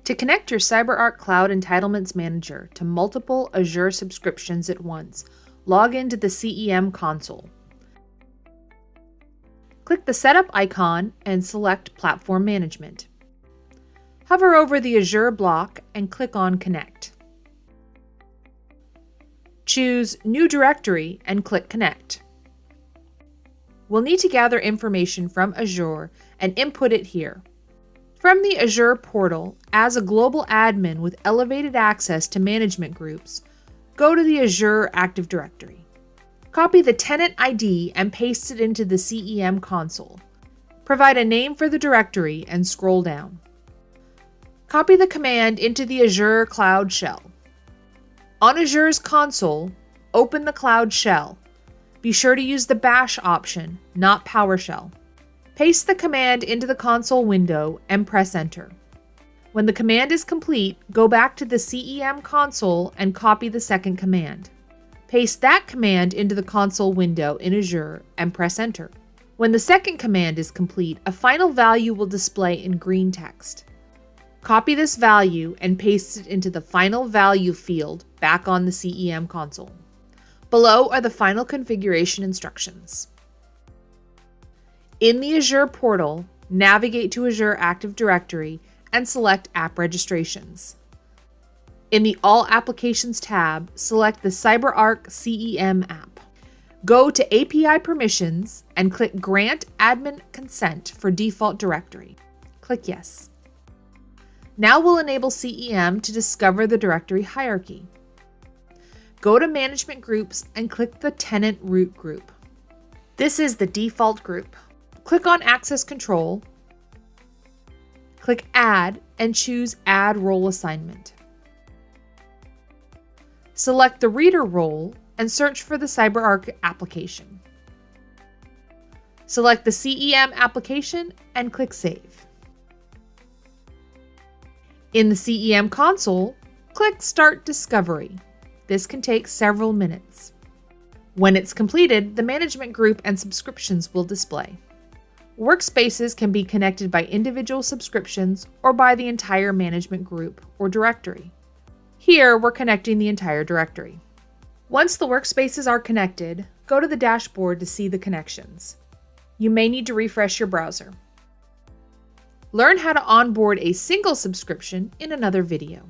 To connect your CyberArk Cloud Entitlements Manager to multiple Azure subscriptions at once, log into the CEM console. Click the Setup icon and select Platform Management. Hover over the Azure block and click on Connect. Choose New Directory and click Connect. We'll need to gather information from Azure and input it here. From the Azure portal, as a global admin with elevated access to management groups, go to the Azure Active Directory. Copy the tenant ID and paste it into the CEM console. Provide a name for the directory and scroll down. Copy the command into the Azure Cloud Shell. On Azure's console, open the Cloud Shell. Be sure to use the Bash option, not PowerShell. Paste the command into the console window and press Enter. When the command is complete, go back to the CEM console and copy the second command. Paste that command into the console window in Azure and press Enter. When the second command is complete, a final value will display in green text. Copy this value and paste it into the final value field back on the CEM console. Below are the final configuration instructions. In the Azure portal, navigate to Azure Active Directory and select App Registrations. In the All Applications tab, select the CyberArk CEM app. Go to API Permissions and click Grant Admin Consent for default directory. Click Yes. Now we'll enable CEM to discover the directory hierarchy. Go to Management Groups and click the Tenant Root group. This is the default group. Click on Access Control, click Add, and choose Add Role Assignment. Select the Reader role and search for the CyberArk application. Select the CEM application and click Save. In the CEM console, click Start Discovery. This can take several minutes. When it's completed, the management group and subscriptions will display. Workspaces can be connected by individual subscriptions or by the entire management group or directory. Here, we're connecting the entire directory. Once the workspaces are connected, go to the dashboard to see the connections. You may need to refresh your browser. Learn how to onboard a single subscription in another video.